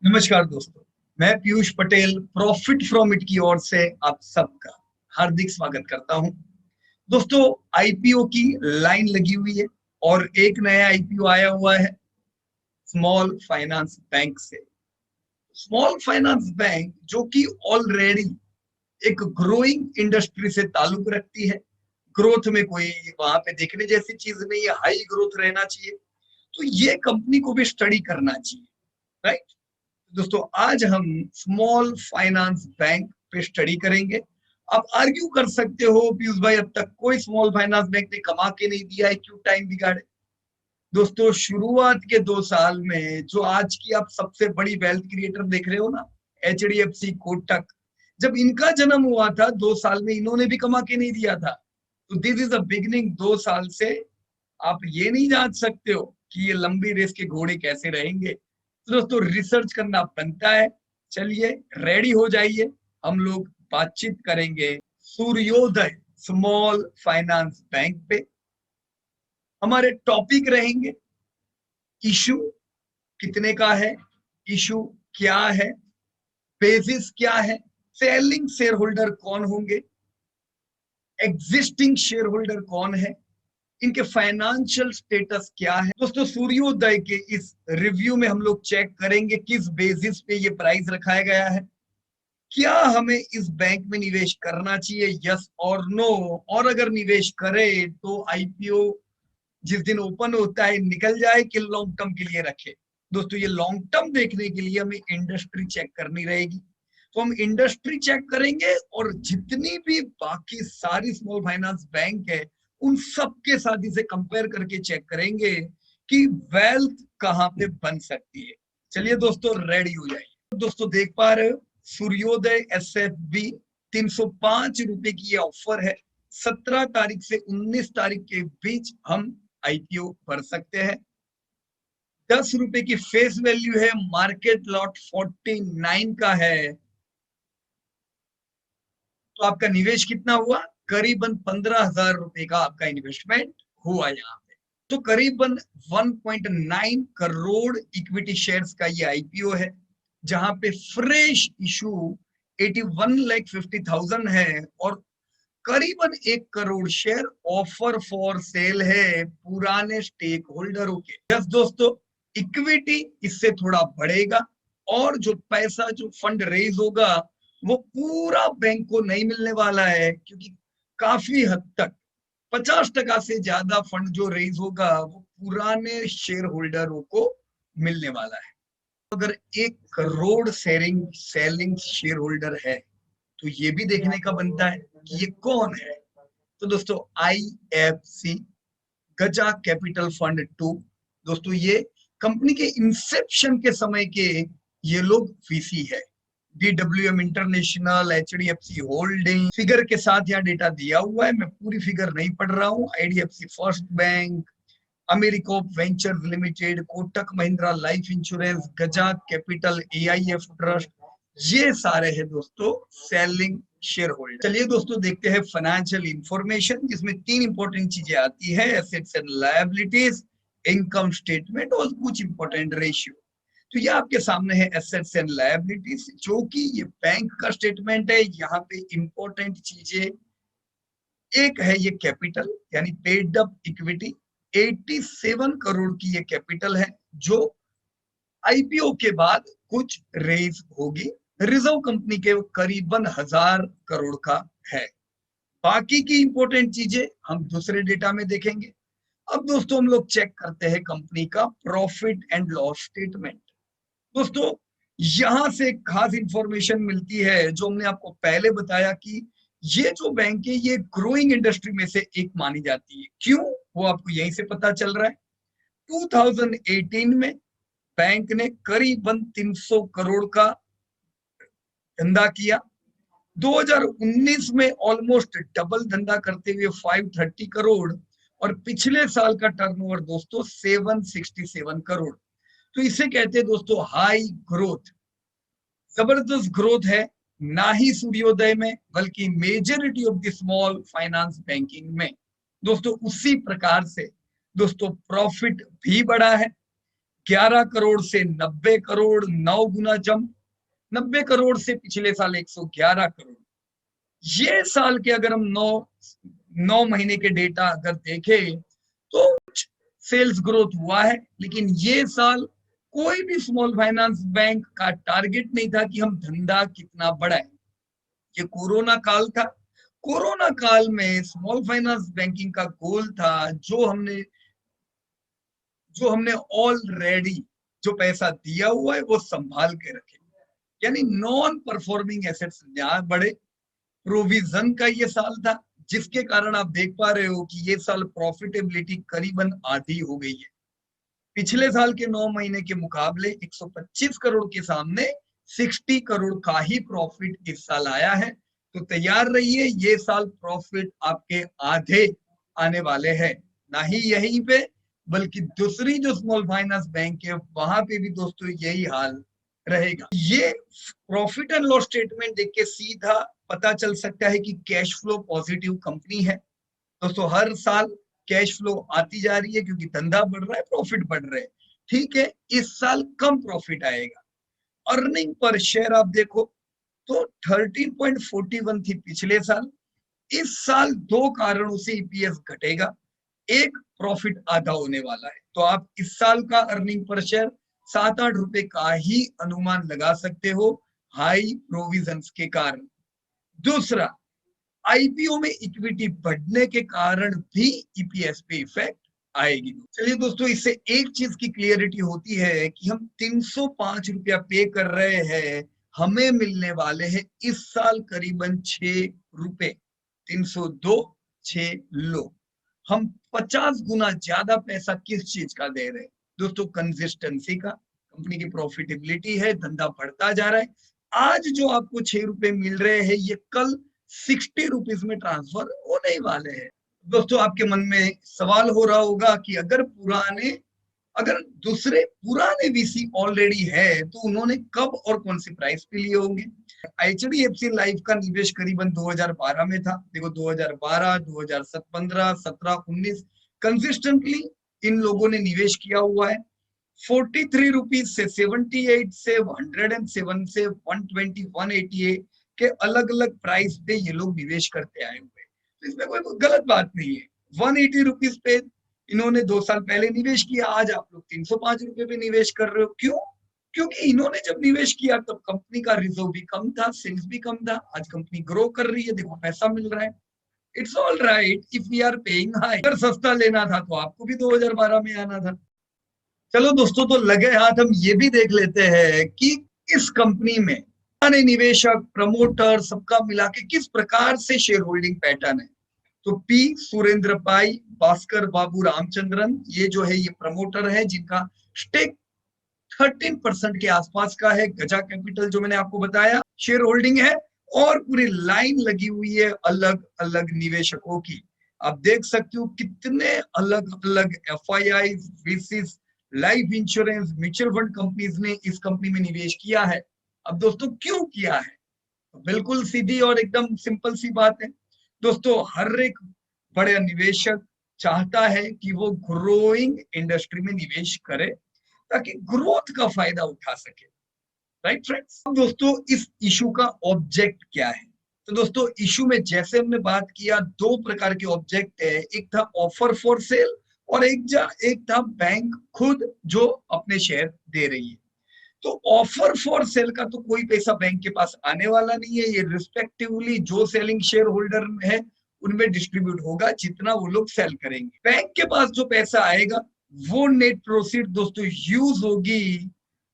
नमस्कार दोस्तों, मैं Piyush Patel profit from it की ओर से आप सबका हार्दिक स्वागत करता हूं। दोस्तों, आईपीओ की लाइन लगी हुई है और एक नया आईपीओ आया हुआ है स्मॉल फाइनेंस बैंक से। स्मॉल फाइनेंस बैंक जो कि ऑलरेडी एक ग्रोइंग इंडस्ट्री से ताल्लुक रखती है। ग्रोथ में कोई वहां पे देखने जैसी चीज नहीं है, हाई ग्रोथ रहना चाहिए, तो ये कंपनी को भी स्टडी करना चाहिए, राइट। दोस्तों, आज हम स्मॉल फाइनेंस बैंक पे स्टडी करेंगे। आप आर्ग्यू कर सकते हो पीयूष भाई, अब तक कोई स्मॉल फाइनेंस बैंक ने कमा के नहीं दिया है, क्यों टाइम बिगाड़े। दोस्तों, शुरुआत के 2 साल में जो आज की आप सबसे बड़ी वेल्थ क्रिएटर देख रहे हो ना, एचडीएफसी, कोटक, जब इनका जन्म हुआ था 2 साल में इन्होंने भी कमा के नहीं दिया था। तो दिस इज अ बिगिनिंग। 2 साल से आप ये नहीं जान सकते हो कि ये लंबी रेस के घोड़े कैसे रहेंगे। तो दोस्तों, रिसर्च करना बनता है। चलिए रेडी हो जाइए, हम लोग बातचीत करेंगे सूर्योदय स्मॉल फाइनेंस बैंक पे। हमारे टॉपिक रहेंगे इशू कितने का है, इशू क्या है, बेसिस क्या है, सेलिंग शेयर होल्डर कौन होंगे, एग्जिस्टिंग शेयर होल्डर कौन है, इनके फाइनेंशियल स्टेटस क्या है। दोस्तों, सूर्योदय के इस रिव्यू में हम लोग चेक करेंगे किस बेसिस पे ये प्राइस रखाया गया है, क्या हमें इस बैंक में निवेश करना चाहिए, यस और नो, और अगर निवेश करें तो आईपीओ जिस दिन ओपन होता है निकल जाए कि लॉन्ग टर्म के लिए रखे। दोस्तों, ये लॉन्ग टर्म देखने के लिए हमें इंडस्ट्री चेक करनी रहेगी, तो हम इंडस्ट्री चेक करेंगे और जितनी भी बाकी सारी स्मॉल फाइनेंस बैंक है उन सब के साथ इसे कंपेयर करके चेक करेंगे कि वेल्थ कहां पे बन सकती है। चलिए दोस्तों, रेडी हो जाइए। दोस्तों, देख पा रहे हो सूर्योदय एसएफबी 305 रुपए की ये ऑफर है। 17 तारीख से 19 तारीख के बीच हम आईपीओ भर सकते हैं। 10 रुपए की फेस वैल्यू है, मार्केट लॉट 49 का है। तो आपका निवेश कितना हुआ? करीबन 15,000 रुपए का आपका इन्वेस्टमेंट हुआ यहाँ पे। तो करीबन 1.9 करोड़ इक्विटी शेयर्स का ये आईपीओ है, जहां पे फ्रेश इशू 81,50,000 है और करीबन 1 crore share offer for sale है पुराने स्टेक होल्डरों के। यस दोस्तों, इक्विटी इससे थोड़ा बढ़ेगा और जो पैसा जो फंड रेज होगा वो पूरा बैंक को नहीं मिलने वाला है, क्योंकि काफी हद तक 50% से ज्यादा फंड जो रेज होगा वो पुराने शेयर होल्डरों को मिलने वाला है। अगर 1 करोड़ सेलिंग शेयर होल्डर है तो ये भी देखने का बनता है कि ये कौन है। तो दोस्तों, आईएफसी गजा कैपिटल फंड 2। दोस्तों, ये कंपनी के इंसेप्शन के समय के ये लोग वीसी है। डीडब्ल्यूएम इंटरनेशनल, एचडीएफसी होल्डिंग, फिगर के साथ यहाँ डेटा दिया हुआ है, मैं पूरी फिगर नहीं पढ़ रहा हूँ। आईडीएफसी फर्स्ट बैंक, अमेरिकोप ventures limited, Kotak Mahindra life insurance, Gaja capital, AIF trust, ये सारे हैं दोस्तों सेलिंग शेयर होल्डर। चलिए दोस्तों, देखते हैं फाइनेंशियल इंफॉर्मेशन, जिसमें 3 इंपॉर्टेंट चीजें आती है, assets and liabilities, income statement और कुछ इंपॉर्टेंट रेशियो। तो ये आपके सामने है एसेट्स एंड लायबिलिटीज, जो कि ये बैंक का स्टेटमेंट है। यहाँ पे इंपॉर्टेंट चीजें, एक है ये कैपिटल यानी पेड अप इक्विटी, 87 करोड़ की ये कैपिटल है जो आईपीओ के बाद कुछ रेज होगी। रिजर्व कंपनी के करीबन 1,000 करोड़ का है। बाकी की इंपॉर्टेंट चीजें हम दूसरे डेटा में देखेंगे। अब दोस्तों, हम लोग चेक करते हैं कंपनी का प्रॉफिट एंड लॉस स्टेटमेंट। दोस्तों, यहां से खास इंफॉर्मेशन मिलती है, जो हमने आपको पहले बताया कि ये जो बैंक है ये ग्रोइंग इंडस्ट्री में से एक मानी जाती है। क्यों, वो आपको यहीं से पता चल रहा है। 2018 में बैंक ने करीबन 300 करोड़ का धंधा किया। 2019 में ऑलमोस्ट डबल धंधा करते हुए 530 करोड़, और पिछले साल का टर्नओवर दोस्तों 767 करोड़। तो इसे कहते हैं दोस्तों हाई ग्रोथ, जबरदस्त ग्रोथ है। ना ही सूर्योदय में बल्कि majority of the small finance banking में। दोस्तों, उसी प्रकार से दोस्तों प्रॉफिट भी बढ़ा है। 11 करोड़ से 90 करोड़, 9 गुना जंप। 90 करोड़ से पिछले साल 111 करोड़। ये साल के अगर हम 9 महीने के डेटा अगर देखें तो सेल्स ग्रोथ हुआ है, लेकिन ये साल कोई भी स्मॉल फाइनेंस बैंक का टारगेट नहीं था कि हम धंधा कितना बढ़ाएं। ये कोरोना काल था। कोरोना काल में स्मॉल फाइनेंस बैंकिंग का गोल था जो हमने ऑलरेडी जो पैसा दिया हुआ है वो संभाल के रखे, यानी नॉन परफॉर्मिंग एसेट्स ना बढ़े। प्रोविजन का ये साल था, जिसके कारण आप देख पा रहे हो कि ये साल प्रॉफिटेबिलिटी करीबन आधी हो गई है। पिछले साल के 9 महीने के मुकाबले 125 करोड़ के सामने 60 करोड़ का ही प्रॉफिट इस साल आया है। तो तैयार रहिए, ये साल प्रॉफिट आपके आधे आने वाले हैं। ना ही यहीं पे बल्कि दूसरी जो स्मॉल फाइनेंस बैंक है वहां पे भी दोस्तों यही हाल रहेगा। ये प्रॉफिट एंड लॉस स्टेटमेंट देख के सीधा पता चल सकता है कि कैश फ्लो पॉजिटिव कंपनी है। दोस्तों हर साल कैश फ्लो आती जा रही है क्योंकि धंधा बढ़ रहा है, प्रॉफिट बढ़ रहे हैं। ठीक है, इस साल कम प्रॉफिट आएगा। अर्निंग पर शेयर आप देखो तो 13.41 थी पिछले साल। इस साल दो कारणों से ईपीएस घटेगा। एक, प्रॉफिट आधा होने वाला है, तो आप इस साल का अर्निंग पर शेयर 7-8 रुपए का ही अनुमान लगा सकते हो, हाई प्रोविजंस के कारण। दूसरा, आईपीओ में इक्विटी बढ़ने के कारण भी ईपीएस पे इफेक्ट आएगी। चलिए दोस्तों, इससे एक चीज की क्लियरिटी होती है कि हम 305 रुपया पे कर रहे हैं, हमें मिलने वाले हैं इस साल करीबन 6 रुपए। 302 6 लो, हम 50 गुना ज्यादा पैसा किस चीज का दे रहे हैं दोस्तों? कंसिस्टेंसी का। कंपनी की प्रॉफिटेबिलिटी है, धंधा बढ़ता जा रहा है। आज जो आपको 6 रुपए मिल रहे हैं ये कल 60 रुपीज में ट्रांसफर होने ही वाले हैं। दोस्तों आपके मन में सवाल हो रहा होगा कि अगर दूसरे पुराने वीसी ऑलरेडी है तो उन्होंने कब और कौन सी प्राइस पे लिए होंगे? एचडीएफसी लाइफ का निवेश करीबन 2012 में था। देखो 2012, 2015, 17, 19 कंसिस्टेंटली इन लोगों ने निवेश किया हुआ है। 43 रुपीज से 78 से 107 से 120, 188 के अलग अलग प्राइस पे ये लोग निवेश करते आए हुए, तो इसमें कोई गलत बात नहीं है। 180 रुपीज पे इन्होंने 2 साल पहले निवेश किया, आज आप लोग 305 रुपए पे निवेश कर रहे हो। क्यों? क्योंकि इन्होंने जब निवेश किया तब कंपनी का रिजर्व भी कम था, सेल्स भी कम था। आज कंपनी ग्रो कर रही है, देखो पैसा मिल रहा है। It's all right if we are paying high. अगर सस्ता लेना था तो आपको भी 2012 में आना था। चलो दोस्तों, तो लगे हाथ हम ये भी देख लेते हैं कि इस कंपनी में पुराने निवेशक, प्रमोटर सबका मिला के किस प्रकार से शेयर होल्डिंग पैटर्न है। तो पी सुरेंद्र पाई, भास्कर बाबू रामचंद्रन, ये जो है ये प्रमोटर है जिनका स्टेक 13% के आसपास का है। गजा कैपिटल जो मैंने आपको बताया शेयर होल्डिंग है, और पूरी लाइन लगी हुई है अलग अलग निवेशकों की। आप देख सकते हो कितने अलग अलग FII, VCs, life insurance, mutual fund companies ने इस कंपनी में निवेश किया है। अब दोस्तों क्यों किया है? तो बिल्कुल सीधी और एकदम सिंपल सी बात है दोस्तों, हर एक बड़े निवेशक चाहता है कि वो ग्रोइंग इंडस्ट्री में निवेश करे ताकि ग्रोथ का फायदा उठा सके। Right friends? अब दोस्तों इस इशू का ऑब्जेक्ट क्या है? तो दोस्तों इशू में जैसे हमने बात किया, दो प्रकार के ऑब्जेक्ट है। एक था ऑफर फॉर सेल और एक था बैंक खुद जो अपने शेयर दे रही है। तो ऑफर फॉर सेल का तो कोई पैसा बैंक के पास आने वाला नहीं है, ये रिस्पेक्टिवली जो सेलिंग शेयर होल्डर है उनमें डिस्ट्रीब्यूट होगा जितना वो लोग सेल करेंगे। बैंक के पास जो पैसा आएगा वो नेट प्रोसीड दोस्तों यूज होगी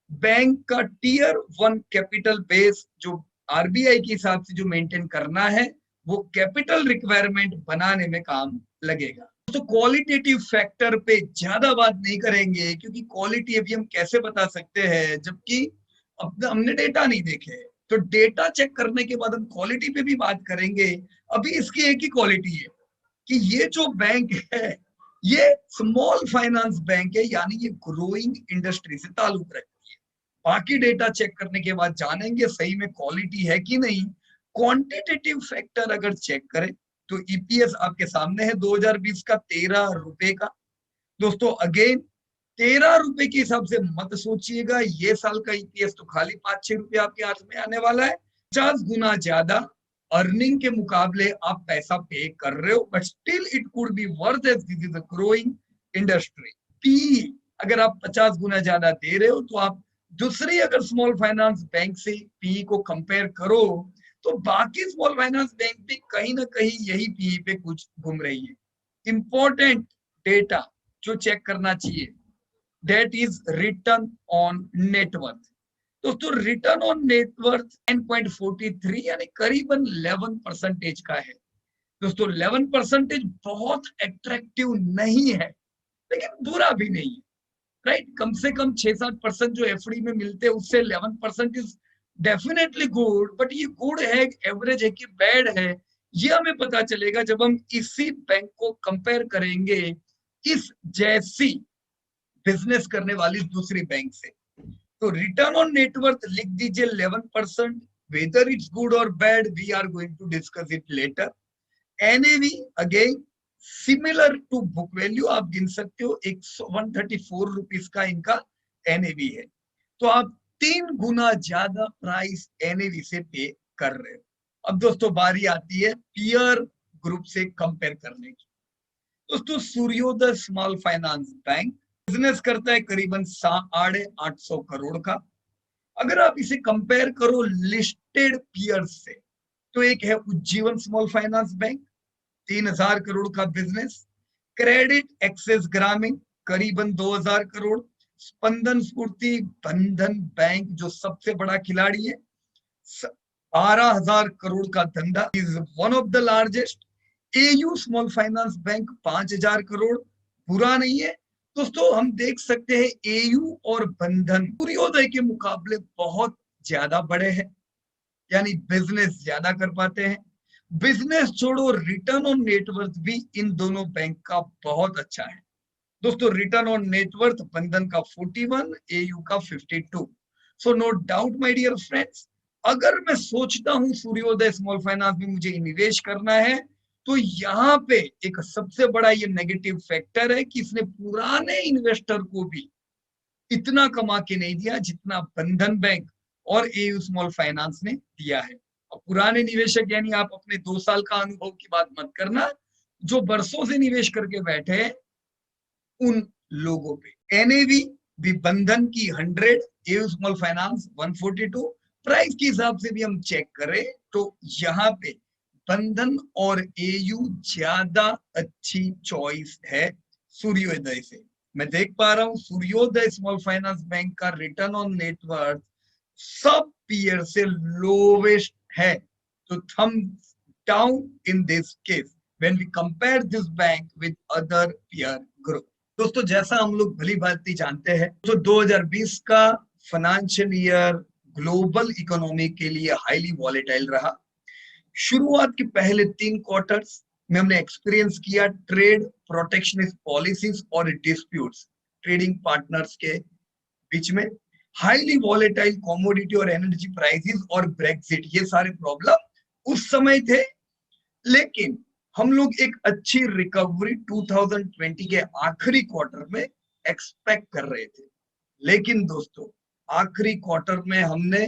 बैंक का टीयर 1 कैपिटल बेस जो आरबीआई के हिसाब से जो मेंटेन करना है वो कैपिटल रिक्वायरमेंट बनाने में काम लगेगा। तो क्वालिटेटिव फैक्टर पे ज्यादा बात नहीं करेंगे क्योंकि क्वालिटी अभी हम कैसे बता सकते हैं जबकि अब हमने डेटा नहीं देखे। तो डेटा चेक करने के बाद हम क्वालिटी पे भी बात करेंगे। अभी इसकी एक ही क्वालिटी है कि ये जो बैंक है ये स्मॉल फाइनेंस बैंक है, यानी ये ग्रोइंग इंडस्ट्री से ताल्लुक रखती है। बाकी डेटा चेक करने के बाद जानेंगे सही में क्वालिटी है कि नहीं। क्वांटिटेटिव फैक्टर अगर चेक करें तो ईपीएस आपके सामने है 2020 का 13 रुपए का। दोस्तों अगेन ₹13 के हिसाब से मत सोचिएगा, ये साल का ईपीएस तो खाली 5-6 रुपए आपके हाथ में आने वाला है। 50 गुना ज्यादा अर्निंग के मुकाबले आप पैसा पे कर रहे हो, but still it could be worth as this is a growing industry. पी अगर आप 50 गुना ज्यादा दे रहे हो, तो आप दूसरी अगर स्मॉल फाइनेंस बैंक से पी को कंपेयर करो, तो बाकी स्मॉल फाइनेंस बैंक भी कहीं ना कहीं यही पी पे कुछ घूम रही है। इंपॉर्टेंट डेटा जो चेक करना चाहिए, that is return on net worth। दोस्तों रिटर्न ऑन नेटवर्थ 9.43 यानी करीबन 11% का है। दोस्तों 11% बहुत अट्रैक्टिव नहीं है, लेकिन बुरा भी नहीं है, राइट। कम से कम 6-7% जो एफडी में मिलते हैं उससे 11% इज डेफिनेटली गुड, बट ये गुड है, एवरेज है कि बैड है, ये हमें पता चलेगा जब हम इसी बैंक को कंपेयर करेंगे इस जैसी बिजनेस करने वाली दूसरी बैंक से। तो रिटर्न ऑन नेटवर्थ लिख दीजिए 11%। वेदर इट्स गुड और bad we are going to discuss it later. NAV again similar to book value, आप गिन सकते हो 134 रुपीज का इनका एनएवी है। तो आप 3 गुना ज्यादा प्राइस एनएवी से पे कर रहे हो। अब दोस्तों बारी आती है पीयर ग्रुप से कंपेयर करने की। दोस्तों सूर्योदय स्मॉल फाइनेंस बैंक बिजनेस करता है करीबन 850 करोड़ का। अगर आप इसे कंपेयर करो लिस्टेड पीयर्स से, तो एक है Ujjivan small finance bank 3000 crore का बिजनेस, क्रेडिट एक्सेस ग्रामीण करीबन 2000 करोड़, स्पंदन स्फूर्ति बंधन बैंक जो सबसे बड़ा खिलाड़ी है 12,000 करोड़ का धंधा, is one of the largest. AU small finance bank 5000 crore, बुरा नहीं है। दोस्तों हम देख सकते हैं एयू और बंधन सूर्योदय के मुकाबले बहुत ज्यादा बड़े हैं, यानी बिजनेस ज्यादा कर पाते हैं। बिजनेस छोड़ो, रिटर्न ऑन नेटवर्थ भी इन दोनों बैंक का बहुत अच्छा है। दोस्तों रिटर्न ऑन नेटवर्थ बंधन का 41, एयू का 52। So no doubt my dear friends, अगर मैं सोचता हूं सूर्योदय स्मॉल फाइनेंस में मुझे निवेश करना है, तो यहाँ पे एक सबसे बड़ा ये नेगेटिव फैक्टर है कि इसने पुराने इन्वेस्टर को भी इतना कमा के नहीं दिया जितना बंधन बैंक और एयू स्मॉल फाइनेंस ने दिया है। और पुराने निवेशक यानी आप अपने 2 साल का अनुभव की बात मत करना, जो बरसों से निवेश करके बैठे हैं उन लोगों पे। एनएवी भी बंधन की 100, एयू स्मॉल फाइनेंस 142। प्राइस के हिसाब से भी हम चेक करें तो यहाँ पे बंधन और एयू ज्यादा अच्छी चॉइस है सूर्योदय से। मैं देख पा रहा हूं सूर्योदय स्मॉल फाइनेंस बैंक का रिटर्न ऑन नेटवर्थ सब पीयर से लोवेस्ट है, तो thumbs down in this case when we compare this bank with other peer group. दोस्तों जैसा हम लोग भली भांति जानते हैं, तो 2020 का फाइनेंशियल ईयर ग्लोबल इकोनॉमी के लिए हाईली वॉलेटाइल रहा। शुरुआत के पहले 3 क्वार्टर्स में हमने एक्सपीरियंस किया ट्रेड प्रोटेक्शनिस्ट पॉलिसीज और डिस्प्यूट्स ट्रेडिंग पार्टनर्स के बीच में, हाईली वॉलेटाइल कमोडिटी और एनर्जी प्राइसेस और ब्रेक्सिट, ये सारे प्रॉब्लम उस समय थे। लेकिन हम लोग एक अच्छी रिकवरी 2020 के आखिरी क्वार्टर में एक्सपेक्ट कर रहे थे। लेकिन दोस्तों आखिरी क्वार्टर में हमने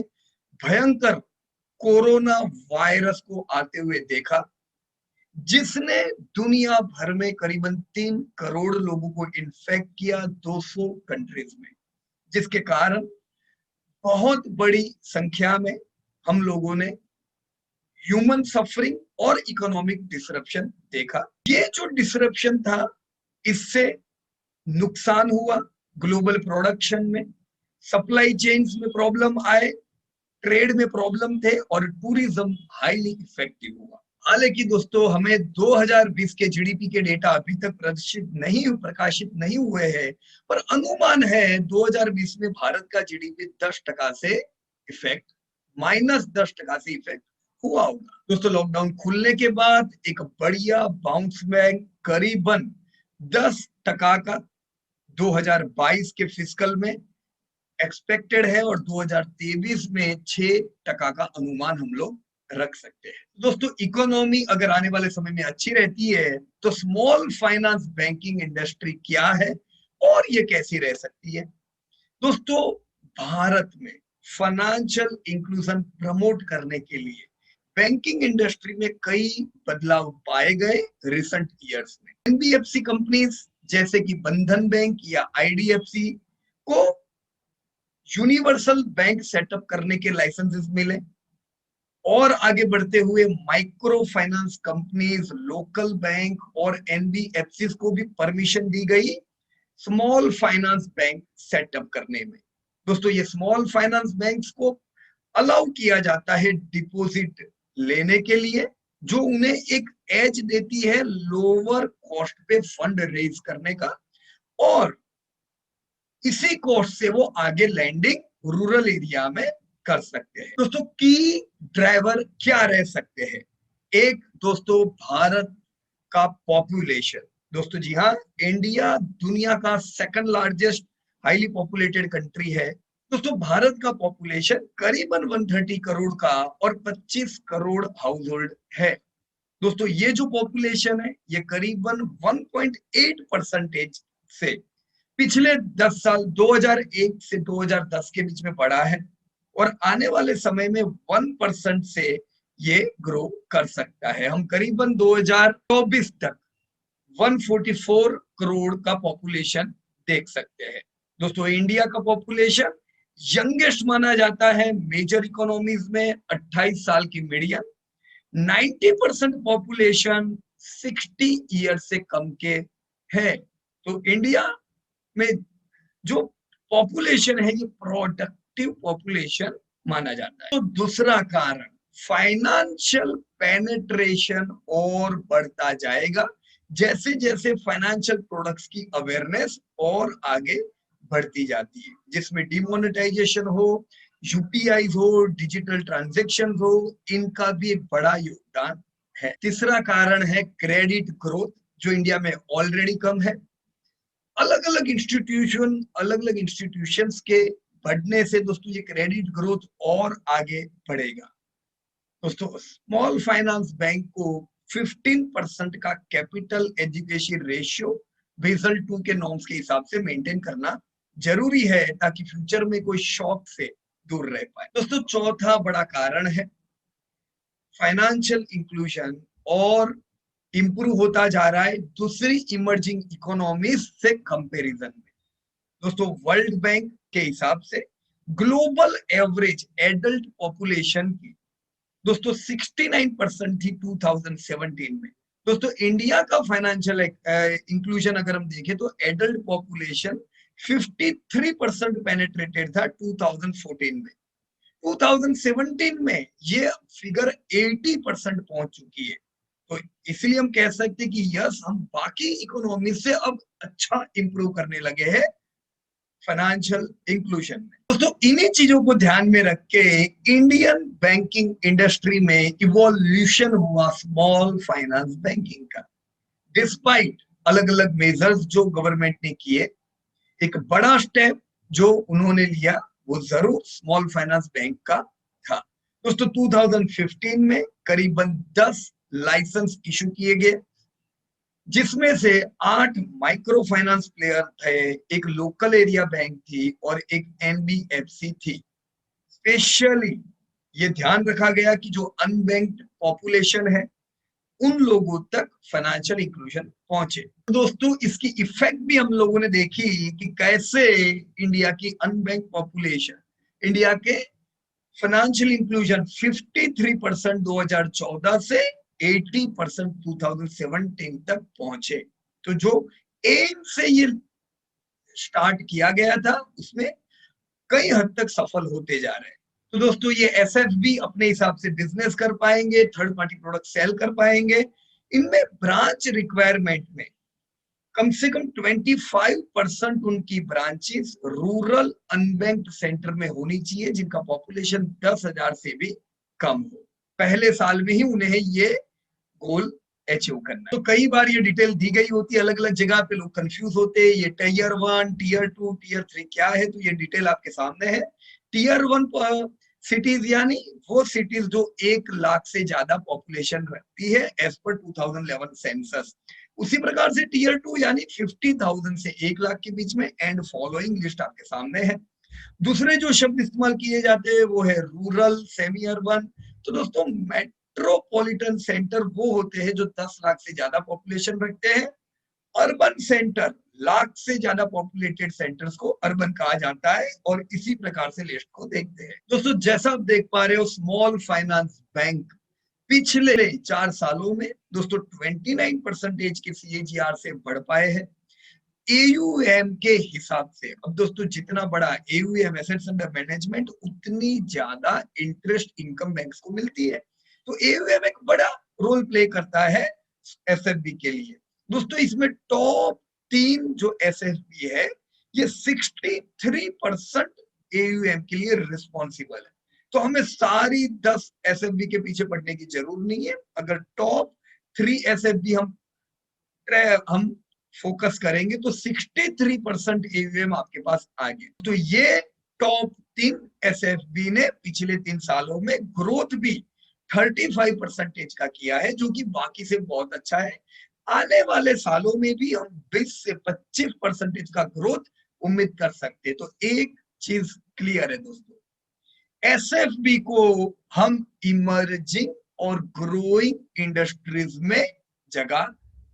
भयंकर कोरोना वायरस को आते हुए देखा, जिसने दुनिया भर में करीबन 3 करोड़ लोगों को इन्फेक्ट किया 200 कंट्रीज में, जिसके कारण बहुत बड़ी संख्या में हम लोगों ने ह्यूमन सफरिंग और इकोनॉमिक डिसरप्शन देखा। ये जो डिसरप्शन था, इससे नुकसान हुआ ग्लोबल प्रोडक्शन में, सप्लाई चेन्स में प्रॉब्लम आए, ट्रेड में प्रॉब्लम थे और टूरिज्म हाईली इफेक्टिव हुआ। हालांकि दोस्तों हमें 2020 के जीडीपी के डेटा अभी तक प्रकाशित नहीं हुए हैं, पर अनुमान है 2020 में भारत का जीडीपी 10% से इफेक्ट -10% से इफेक्ट हुआ होगा। दोस्तों लॉकडाउन खुलने के बाद एक बढ़िया बाउंस बैक करीबन 10% का 2022 के फिस्कल में एक्सपेक्टेड है और 2023 में 6% का अनुमान हम लोग रख सकते हैं। दोस्तों इकोनॉमी अगर आने वाले समय में अच्छी रहती है, तो स्मॉल फाइनेंस बैंकिंग इंडस्ट्री क्या है और ये कैसी रह सकती है? दोस्तों, भारत में फाइनेंशियल इंक्लूजन प्रमोट करने के लिए बैंकिंग इंडस्ट्री में कई बदलाव पाए गए रिसेंट ईयर्स में। एनबीएफसी कंपनीज जैसे कि बंधन बैंक या आईडीएफसी को यूनिवर्सल बैंक सेटअप करने के लाइसेंसेस मिले, और आगे बढ़ते हुए micro finance companies, local bank और एनबीएफसी को भी परमिशन दी गई स्मॉल फाइनेंस बैंक सेटअप करने में। दोस्तों, ये स्मॉल फाइनेंस बैंक्स को अलाउ किया जाता है डिपॉजिट लेने के लिए, जो उन्हें एक एज देती है लोअर कॉस्ट पे फंड रेज करने का, और इसी कॉस्ट से वो आगे लैंडिंग रूरल एरिया में कर सकते हैं। दोस्तों, की ड्राइवर क्या रह सकते हैं? एक दोस्तों, भारत का पॉपुलेशन। दोस्तों जी हाँ, इंडिया दुनिया का second largest highly populated country है। दोस्तों, भारत का पॉपुलेशन करीबन 130 करोड़ का और 25 करोड़ हाउस होल्ड है। दोस्तों, ये जो पॉपुलेशन है ये करीबन 1.8% से पिछले 10 साल 2001 से 2010 के बीच में बढ़ा है, और आने वाले समय में 1% से ये ग्रो कर सकता है। हम करीबन 2024 तक 144 करोड़ का पॉपुलेशन देख सकते हैं। दोस्तों, इंडिया का पॉपुलेशन यंगेस्ट माना जाता है मेजर इकोनॉमीज में, 28 साल की मीडियम। 90% पॉपुलेशन 60 ईयर से कम के है। तो इंडिया में जो पॉपुलेशन है ये प्रोडक्टिव पॉपुलेशन माना जाता है। तो दूसरा कारण, फाइनेंशियल पेनिट्रेशन और बढ़ता जाएगा जैसे जैसे फाइनेंशियल प्रोडक्ट्स की अवेयरनेस और आगे बढ़ती जाती है, जिसमें डिमोनेटाइजेशन हो, यूपीआई हो, डिजिटल ट्रांजैक्शन हो, इनका भी एक बड़ा योगदान है। तीसरा कारण है क्रेडिट ग्रोथ, जो इंडिया में ऑलरेडी कम है। अलग अलग इंस्टीट्यूशंस के बढ़ने से दोस्तों ये क्रेडिट ग्रोथ और आगे बढ़ेगा। दोस्तों, स्मॉल फाइनेंस बैंक को 15% का कैपिटल एजुकेशन रेशियो बेसल 2 के नॉर्म्स के हिसाब से मेंटेन करना जरूरी है, ताकि फ्यूचर में कोई शॉक से दूर रह पाए। दोस्तों, चौथा बड़ा कारण है फाइनेंशियल इंक्लूजन और इंप्रूव होता जा रहा है दूसरी इमर्जिंग इकोनॉमीज से कंपैरिजन में। दोस्तों, वर्ल्ड बैंक के हिसाब से ग्लोबल एवरेज एडल्ट पॉपुलेशन की दोस्तों 69% थी 2017 में। दोस्तों, इंडिया का फाइनेंशियल इंक्लूजन अगर हम देखें तो एडल्ट पॉपुलेशन 53% पेनिट्रेटेड था 2014 में। 2017 में ये फिगर 80% पहुंच चुकी है। तो इसलिए हम कह सकते हैं कि यस, हम बाकी इकोनॉमी से अब अच्छा इंप्रूव करने लगे हैं फाइनेंशियल इंक्लूजन में। दोस्तों, इन्हीं चीजों को ध्यान में रख के इंडियन बैंकिंग इंडस्ट्री में इवोल्यूशन हुआ स्मॉल फाइनेंस बैंकिंग का। डिस्पाइट अलग अलग मेजर्स जो गवर्नमेंट ने किए, एक बड़ा स्टेप जो उन्होंने लिया वो जरूर स्मॉल फाइनेंस बैंक का था। दोस्तों, 2015 में करीबन 10 लाइसेंस इशू किए गए, जिसमें से 8 माइक्रो फाइनेंस प्लेयर थे, एक लोकल एरिया बैंक थी और एक एनबीएफसी थी। स्पेशली ये ध्यान रखा गया कि जो अनबैंक्ड पॉपुलेशन है उन लोगों तक फाइनेंशियल इंक्लूजन पहुंचे। दोस्तों, इसकी इफेक्ट भी हम लोगों ने देखी कि कैसे इंडिया की अनबैंक पॉपुलेशन, इंडिया के फाइनेंशियल इंक्लूजन 53% 2014 से 80% 2017 तक पहुंचे। तो जो एम से ये स्टार्ट किया गया था उसमें कई हद तक सफल होते जा रहे हैं। तो दोस्तों, ये एसएफ भी अपने हिसाब से बिजनेस कर पाएंगे, थर्ड पार्टी प्रोडक्ट सेल कर पाएंगे। इनमें ब्रांच रिक्वायरमेंट में कम से कम 25% उनकी ब्रांचेस रूरल अनबैंक्ड सेंटर में होनी चाहिए, जिनका पॉपुलेशन 10,000 से भी कम हो। पहले साल में ही उन्हें ये गोल अचीव करना है। तो कई बार ये डिटेल दी गई होती है अलग अलग जगह पे, लोग कंफ्यूज होते हैं ये टीयर 1, टीयर 2, टीयर 3 क्या है। तो ये डिटेल आपके सामने है। टीयर 1 सिटीज यानी वो सिटीज जो 1 लाख से ज्यादा पॉपुलेशन रखती है एज पर 2011 सेंसस, उसी प्रकार से टीयर 2 यानी 50,000 से 1 लाख के बीच में, एंड फॉलोइंग लिस्ट आपके सामने है। दूसरे जो शब्द इस्तेमाल किए जाते हैं वो है रूरल, सेमी अर्बन। तो दोस्तों मेट्रोपॉलिटन सेंटर वो होते हैं जो 10 लाख से ज्यादा पॉपुलेशन रखते हैं। अर्बन सेंटर, लाख से ज्यादा पॉपुलेटेड सेंटर्स को अर्बन कहा जाता है, और इसी प्रकार से लिस्ट को देखते हैं। दोस्तों जैसा आप देख पा रहे हो, स्मॉल फाइनेंस बैंक पिछले 4 सालों में दोस्तों 29% के CAGR से बढ़ पाए हैं AUM के हिसाब से। अब दोस्तों जितना बड़ा AUM, एसेट्स अंडर मैनेजमेंट, उतनी ज्यादा इंटरेस्ट इनकम बैंक्स को मिलती है। तो AUM एक बड़ा रोल प्ले करता है SFB के लिए। दोस्तों इसमें टॉप 3 जो SFB है ये 63% AUM के लिए रिस्पॉन्सिबल है। तो हमें सारी 10 SFB के पीछे पड़ने की जरूरत नहीं है। अगर टॉप 3 SFB हम फोकस करेंगे तो 63% AUM आपके पास आ गया। तो ये टॉप 3 SFB ने पिछले 3 सालों में ग्रोथ भी 35% का किया है, जो कि बाकी से बहुत अच्छा है। आने वाले सालों में भी हम 20 से 25% का ग्रोथ उम्मीद कर सकते हैं। तो एक चीज क्लियर है दोस्तों, SFB को हम इमर्जिंग और ग्रोइंग इंडस्ट्रीज में जगह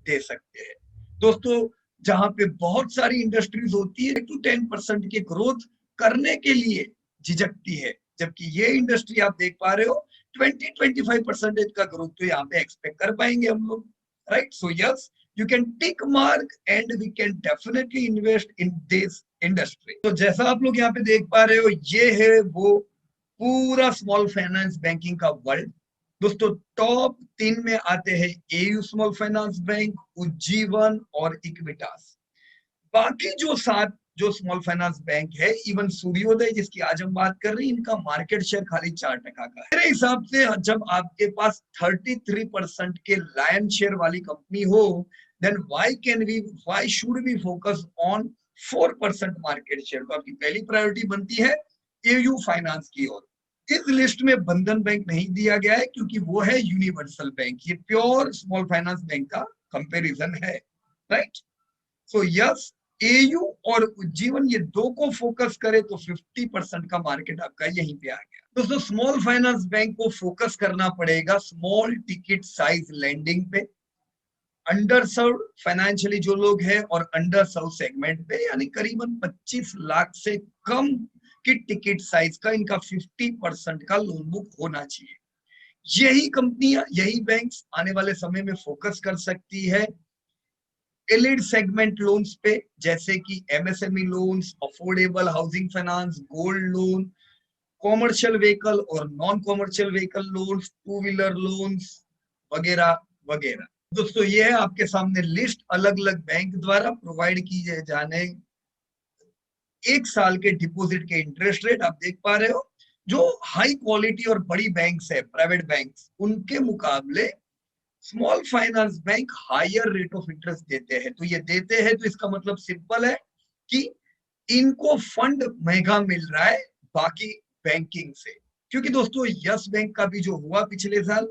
दे सकते हैं। दोस्तों जहां पे बहुत सारी इंडस्ट्रीज होती है 10% की ग्रोथ करने के लिए झिझकती है, जबकि ये इंडस्ट्री आप देख पा रहे हो 20-25% का ग्रोथ तो यहाँ पे एक्सपेक्ट कर पाएंगे हम लोग, right? So yes, you can tick mark and we can definitely invest in this industry. तो जैसा आप लोग यहाँ पे देख पा रहे हो, ये है वो पूरा स्मॉल फाइनेंस बैंकिंग का वर्ल्ड। दोस्तों टॉप 3 में आते हैं AU small finance bank, Ujjivan और इक्विटास। बाकी जो 7 जो स्मॉल फाइनेंस बैंक है, इवन सूर्योदय जिसकी आज हम बात कर रहे हैं, इनका मार्केट शेयर खाली 4% का है। मेरे हिसाब से जब आपके पास 33% के लायन शेयर वाली कंपनी हो, then why should we focus on 4% market share? तो आपकी पहली प्रायोरिटी बनती है AU फाइनेंस की ओर। इस लिस्ट में बंधन बैंक नहीं दिया गया है क्योंकि वो है यूनिवर्सल बैंक, ये प्योर स्मॉल फाइनेंस बैंक का कंपैरिजन है, राइट? सो यस, AU और उज्जीवन ये दो को फोकस करे तो 50% का मार्केट आपका यहीं पे आ गया। दोस्तों स्मॉल फाइनेंस बैंक को फोकस करना पड़ेगा स्मॉल टिकट साइज लेंडिंग पे, अंडर सर्व फाइनेंशियली जो लोग हैं, और अंडर सर्व सेगमेंट पे, यानी करीबन 25 लाख से कम की टिकट साइज का इनका 50% का लोन बुक होना चाहिए। यही कंपनियां, यही बैंक्स आने वाले समय में फोकस कर सकती है एलिड सेगमेंट लोन्स पे, जैसे कि MSME loans, affordable housing finance, gold loan, commercial vehicle और non commercial vehicle loans, 2 wheeler loans वगैरह वगैरह। दोस्तों ये है आपके सामने लिस्ट अलग अलग बैंक द्वारा प्रोवाइड की जाने 1 साल के डिपॉजिट के इंटरेस्ट रेट आप देख पा रहे हो। जो हाई क्वालिटी और बड़ी बैंक्स है, प्राइवेट बैंक्स, उनके मुकाबले small finance bank higher rate of interest देते हैं। तो ये देते हैं तो इसका मतलब सिंपल है कि इनको फंड महंगा मिल रहा है बाकी बैंकिंग से। क्योंकि दोस्तों यस बैंक का भी जो हुआ पिछले साल,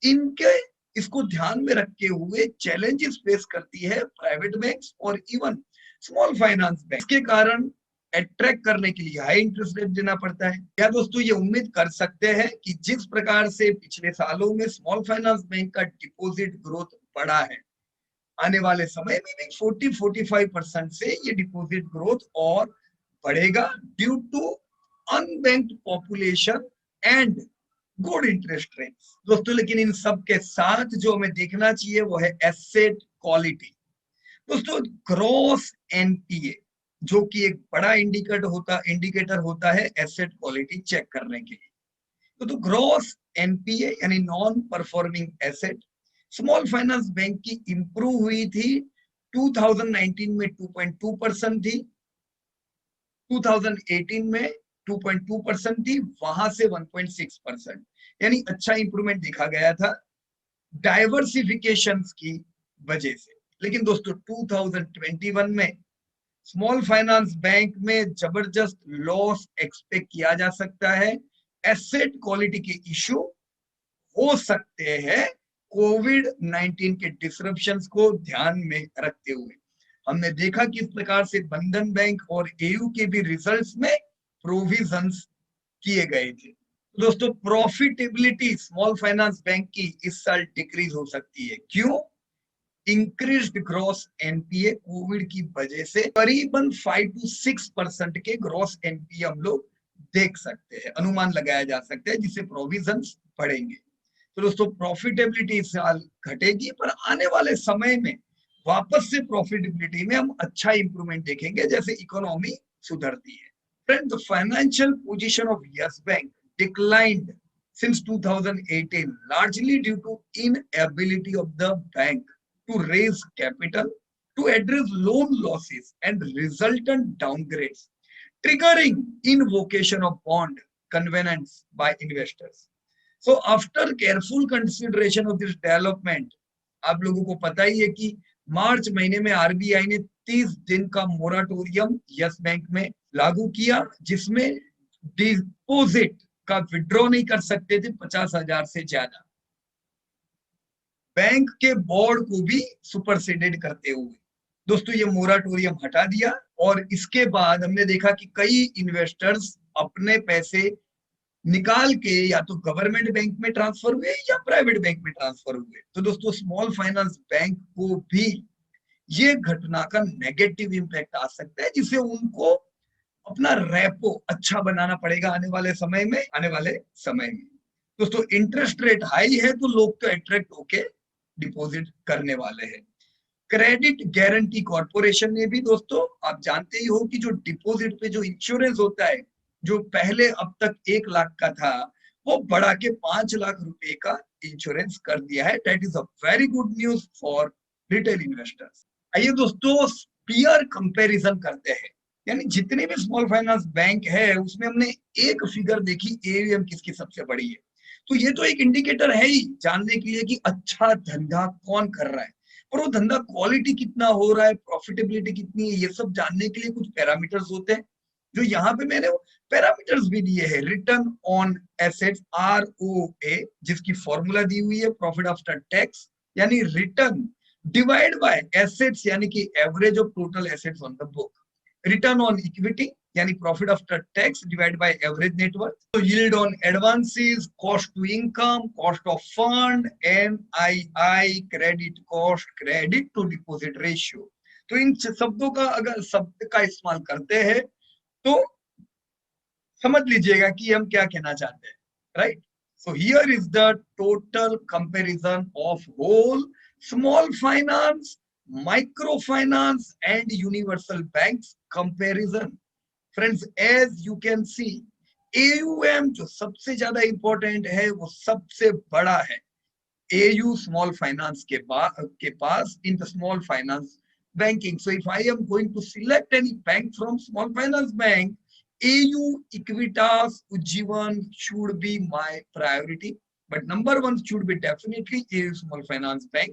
इनके इसको ध्यान में रखते हुए चैलेंजेस फेस करती है प्राइवेट बैंक्स और इवन स्मॉल फाइनेंस बैंक। इसके कारण अट्रैक्ट करने के लिए हाई इंटरेस्ट रेट देना पड़ता है। क्या दोस्तों ये उम्मीद कर सकते हैं कि जिस प्रकार से पिछले सालों में स्मॉल फाइनेंस बैंक का डिपॉजिट ग्रोथ बढ़ा है, आने वाले समय में भी 40-45% से ये डिपॉजिट ग्रोथ और बढ़ेगा due to unbanked population and good interest rates. दोस्तों लेकिन इन सब के साथ जो हमें देखना चाहिए वो है एसेट क्वालिटी। दोस्तों ग्रॉस NPA जो कि एक बड़ा इंडिकेटर होता है एसेट क्वालिटी चेक करने के लिए। तो ग्रॉस NPA यानी non performing asset small finance bank की इंप्रूव हुई थी। 2019 में 2.2% थी, 2018 में 2.2% थी, वहां से 1.6%, यानी अच्छा इंप्रूवमेंट देखा गया था डाइवर्सिफिकेशन की वजह से। लेकिन दोस्तों 2021 में स्मॉल फाइनेंस बैंक में जबरदस्त लॉस एक्सपेक्ट किया जा सकता है। एसेट क्वालिटी के इश्यू हो सकते हैं कोविड 19 के डिसरप्शंस को ध्यान में रखते हुए हमने देखा किस प्रकार से बंधन बैंक और एयू के भी रिजल्ट्स में प्रोविजंस किए गए थे। दोस्तों प्रॉफिटेबिलिटी स्मॉल फाइनेंस बैंक की इस साल डिक्रीज हो सकती है। क्यों? इंक्रीज्ड ग्रॉस एनपीए कोविड की वजह से करीबन 5 to 6% के ग्रॉस एनपीए हम लोग देख सकते हैं, अनुमान लगाया जा सकता है, जिससे प्रोविजंस बढ़ेंगे। तो दोस्तों प्रॉफिटेबिलिटी इस साल घटेगी, पर आने वाले समय में वापस से प्रॉफिटेबिलिटी में हम अच्छा इंप्रूवमेंट देखेंगे जैसे इकोनॉमी सुधरती है। Friend, the financial position of yes bank declined since 2018 largely due to inability of the bank to raise capital to address loan losses and resultant downgrades, triggering invocation of bond covenants by investors. So after careful consideration of this development, आप लोगों को पता ही है कि मार्च महीने में RBI ने 30 दिन का मोराटोरियम यस बैंक में लागू किया, जिसमें डिपोजिट का विड्रॉ नहीं कर सकते थे 50,000 से ज्यादा। बैंक के बोर्ड को भी सुपरसीडेड करते हुए दोस्तों ये मोराटोरियम हटा दिया, और इसके बाद हमने देखा कि कई इन्वेस्टर्स अपने पैसे निकाल के या तो गवर्नमेंट बैंक में ट्रांसफर हुए या प्राइवेट बैंक में ट्रांसफर हुए। तो दोस्तों स्मॉल फाइनेंस बैंक को भी ये घटना का नेगेटिव इंपैक्ट आ सकता है, जिससे उनको अपना रेपो अच्छा बनाना पड़ेगा आने वाले समय में। दोस्तों इंटरेस्ट रेट हाई है तो लोग तो अट्रैक्ट होके डिपॉजिट करने वाले हैं। क्रेडिट गारंटी कॉर्पोरेशन ने भी दोस्तों, आप जानते ही हो कि जो डिपॉजिट पे जो इंश्योरेंस होता है, जो पहले अब तक 1 लाख का था, वो बढ़ा के 5 लाख रुपए का इंश्योरेंस कर दिया है। That is a very good news for retail investors. आइए दोस्तों पीयर कंपैरिजन करते हैं, यानी जितने भी स्मॉल फाइनेंस बैंक है उसमें हमने एक फिगर देखी, एयूएम किसकी सबसे बड़ी है। तो ये तो एक इंडिकेटर है ही जानने के लिए कि अच्छा धंधा कौन कर रहा है, और वो धंधा क्वालिटी कितना हो रहा है, प्रॉफिटेबिलिटी कितनी है, ये सब जानने के लिए कुछ पैरामीटर्स होते हैं, जो यहाँ पे मैंने पैरामीटर्स भी दिए हैं। रिटर्न ऑन एसेट्स ROA, जिसकी फॉर्मूला दी हुई है प्रॉफिट आफ्टर टैक्स, यानी रिटर्न डिवाइड बाय एसेट्स, यानी कि average of total assets on the book. Return on equity यानी profit after tax divide by average net worth. तो yield on advances, cost to income, cost of fund, NII, credit cost, credit to deposit ratio. तो इन शब्दों का अगर शब्द का इस्तेमाल करते हैं तो समझ लीजिएगा कि हम क्या कहना चाहते हैं, right. So here is the total comparison of whole small finance, micro finance and universal banks comparison. Friends, as you can see, AUM जो सबसे ज्यादा इंपॉर्टेंट है, वो सबसे बड़ा है AU स्मॉल फाइनेंस के पास in the small finance banking. So if I am going to select any bank from small finance bank, AU, Equitas, Ujjivan should be my priority. But number one should be definitely AU Small Finance Bank.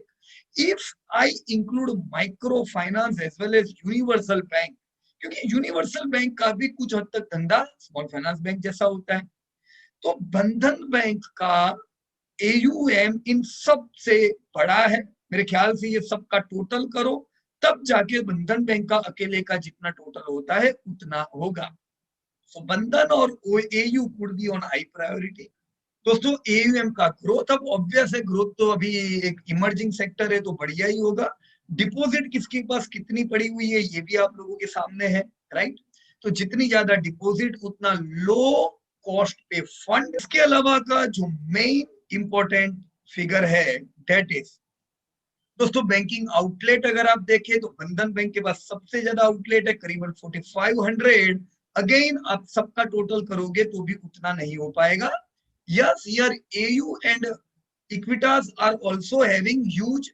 If I include microfinance as well as universal bank, क्योंकि universal bank का भी कुछ हद तक धंधा small finance bank जैसा होता है, तो बंधन बैंक का AUM इन सब से बड़ा है। मेरे ख्याल से ये सबका टोटल करो तब जाके बंधन बैंक का अकेले का जितना टोटल होता है उतना होगा। तो बंधन और AU could be on high priority. दोस्तों AUM का ग्रोथ, अब ऑब्वियस है ग्रोथ तो अभी एक इमर्जिंग सेक्टर है तो बढ़िया ही होगा। डिपॉजिट किसके पास कितनी पड़ी हुई है ये भी आप लोगों के सामने है, राइट। तो जितनी ज्यादा डिपॉजिट उतना लो कॉस्ट पे फंड। इसके अलावा का जो मेन इंपॉर्टेंट फिगर है दैट इज दोस्तों बैंकिंग आउटलेट। अगर आप देखें तो बंधन बैंक के पास सबसे ज्यादा आउटलेट है, करीबन 4500। अगेन आप सबका टोटल करोगे तो भी उतना नहीं हो पाएगा। Yes, here AU and Equitas are also having huge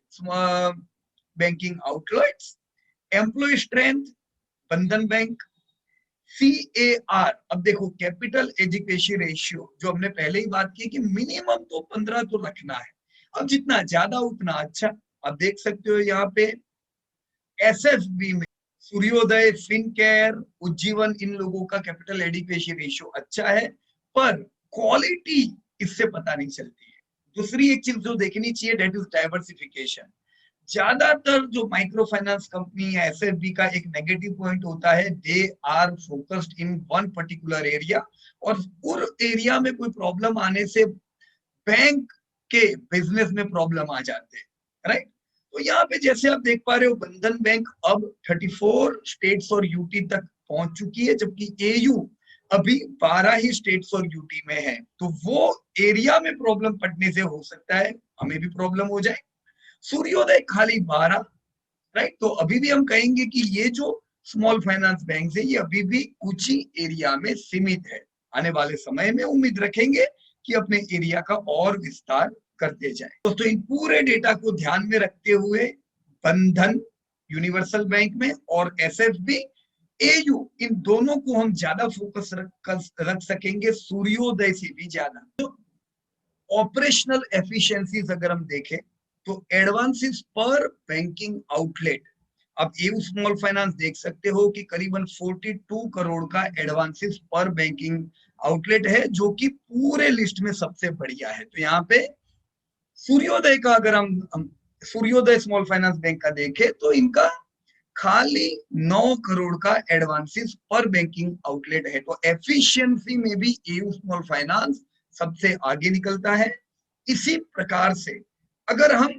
banking outlets. Employee strength, बंधन बैंक। CAR, अब देखो कैपिटल एजुकेशन रेशियो, जो हमने पहले ही बात की कि मिनिमम तो 15 तो रखना है, अब जितना ज्यादा उतना अच्छा। आप देख सकते हो यहाँ पे SFB में सूर्योदय, फिनकेयर, उज्जीवन, इन लोगों का कैपिटल एडिक्वेसी रेशियो अच्छा है, पर क्वालिटी इससे पता नहीं चलती है। दूसरी एक चीज जो देखनी चाहिए दैट इज डाइवर्सिफिकेशन। ज्यादातर जो माइक्रो फाइनेंस कंपनी या एसएफबी का एक नेगेटिव पॉइंट होता है, they are focused in one particular area, और उस एरिया में कोई प्रॉब्लम आने से बैंक के बिजनेस में प्रॉब्लम आ जाते हैं, राइट। तो यहाँ पे जैसे आप देख पा रहे हो, बंधन बैंक अब 34 स्टेट्स और यूटी तक पहुंच चुकी है, जबकि एयू अभी 12 ही स्टेट्स और यूटी में है। तो वो एरिया में प्रॉब्लम पड़ने से हो सकता है हमें भी प्रॉब्लम हो जाए। सूर्योदय खाली 12, राइट। तो अभी भी हम कहेंगे कि ये जो स्मॉल फाइनेंस बैंक है ये अभी भी कुछ ही एरिया में सीमित है। आने वाले समय में उम्मीद रखेंगे कि अपने एरिया का और विस्तार करते जाए। दोस्तों इन पूरे डेटा को ध्यान में रखते हुए बंधन यूनिवर्सल बैंक में और एसएफबी एयू, इन दोनों को हम ज्यादा फोकस रख सकेंगे, सूर्योदय से भी ज्यादा। तो ऑपरेशनल एफिशिएंसीज अगर हम देखें तो एडवांसेस पर बैंकिंग आउटलेट, अब एयू स्मॉल फाइनेंस देख सकते हो कि करीबन 42 करोड़ का एडवांसेस पर बैंकिंग आउटलेट है, जो कि पूरे लिस्ट में सबसे बढ़िया है। तो यहाँ पे सूर्योदय का अगर हम सूर्योदय स्मॉल फाइनेंस बैंक का देखें तो इनका खाली 9 करोड़ का एडवांसेस पर बैंकिंग आउटलेट है। तो एफिशिएंसी में भी एयू स्मॉल फाइनेंस सबसे आगे निकलता है। इसी प्रकार से अगर हम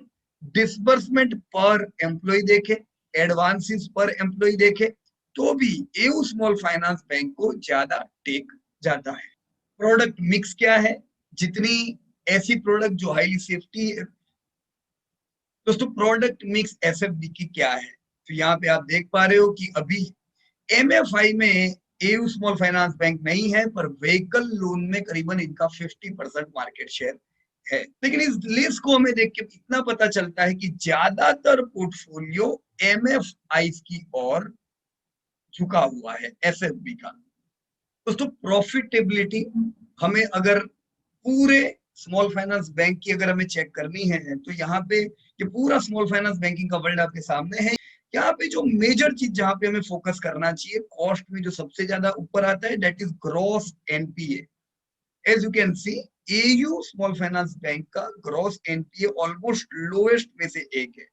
डिसबर्समेंट पर एम्प्लॉय देखें, एडवांसेस पर एम्प्लॉय देखें, तो भी एयू स्मॉल फाइनेंस बैंक को ज्यादा टेक जाता है। प्रोडक्ट मिक्स क्या है, जितनी ऐसी प्रोडक्ट जो हाईली सेफ्टी है। दोस्तों प्रोडक्ट मिक्स एसएफबी की क्या है, तो यहाँ पे आप देख पा रहे हो कि अभी एमएफआई में एयू स्मॉल फाइनेंस बैंक नहीं है, पर व्हीकल लोन में करीबन इनका 50% मार्केट शेयर है। लेकिन इस लिस्ट को हमें देख के इतना पता चलता है कि ज्यादातर पोर्टफोलियो एमएफआई की ओर झुका हुआ है एसएफबी का। दोस्तों प्रॉफिटेबिलिटी हमें अगर पूरे स्मॉल फाइनेंस बैंक की अगर हमें चेक करनी है तो यहाँ पे ये पूरा स्मॉल फाइनेंस बैंकिंग का वर्ल्ड आपके सामने है। यहाँ पे जो मेजर चीज जहाँ पे हमें फोकस करना चाहिए, कॉस्ट में जो सबसे ज्यादा ऊपर आता है that is gross NPA. As you can see AU small finance bank का ग्रॉस एनपीए ऑलमोस्ट लोएस्ट में से एक है।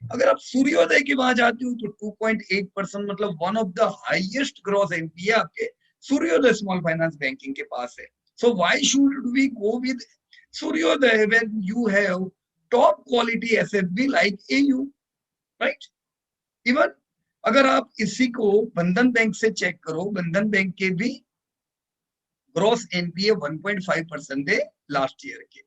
अगर आप सूर्योदय के वहां जाते हो तो 2.8%, मतलब one of the highest gross NPA आपके सूर्योदय स्मॉल फाइनेंस बैंकिंग के पास है। So why should we go with Suryoday when you have top quality SFB like AU, right. Even अगर आप इसी को बंधन बैंक से चेक करो, बंधन बैंक के भी ग्रॉस एनपीए 1.5% है लास्ट ईयर के।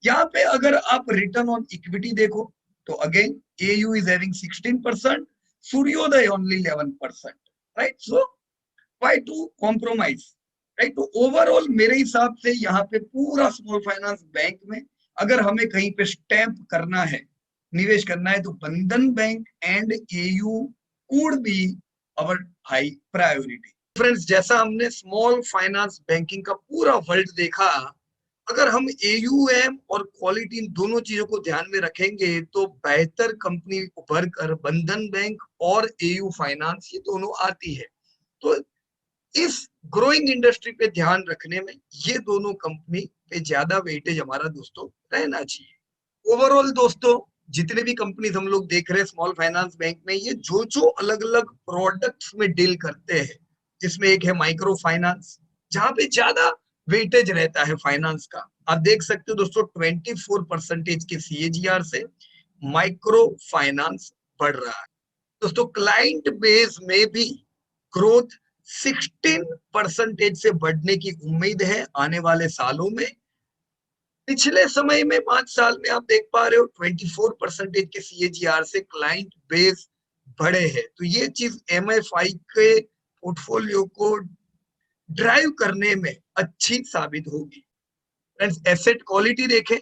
यहाँ पे अगर आप रिटर्न ऑन इक्विटी देखो तो again AU is having 16%, Suryoday only 11%, right. So why to compromise, right. तो ओवरऑल मेरे हिसाब से यहाँ पे पूरा स्मॉल फाइनेंस बैंक में अगर हमें कहीं पे स्टैंप करना है, निवेश करना है, तो बंधन bank and AU could be our high priority. Friends जैसा हमने स्मॉल फाइनेंस बैंकिंग का पूरा वर्ल्ड देखा, अगर हम एयूएम और क्वालिटी इन दोनों चीजों को ध्यान में रखेंगे तो बेहतर कंपनी उभर कर बंधन बैंक और एयू फाइनेंस ये दोनों आती है। तो इस ग्रोइंग इंडस्ट्री पे ध्यान रखने में ये दोनों कंपनी पे ज्यादा वेटेज हमारा दोस्तों रहना चाहिए। ओवरऑल दोस्तों जितने भी कंपनीज हम लोग देख रहे हैं स्मॉल फाइनेंस बैंक में, ये जो जो अलग अलग प्रोडक्ट्स में डील करते हैं, जिसमें एक है माइक्रो फाइनेंस जहां पे ज्यादा वेटेज रहता है फाइनेंस का। आप देख सकते हो दोस्तों 24% के सीएजीआर से माइक्रो फाइनेंस बढ़ रहा है। दोस्तों क्लाइंट बेस में भी ग्रोथ 16% से बढ़ने की उम्मीद है आने वाले सालों में। पिछले समय में 5 साल में आप देख पा रहे हो 24% के सीएजीआर से क्लाइंट बेस बढ़े हैं। तो ये चीज एमएफआई के पोर्टफोलियो को ड्राइव करने में अच्छी साबित होगी। फ्रेंड्स एसेट क्वालिटी देखें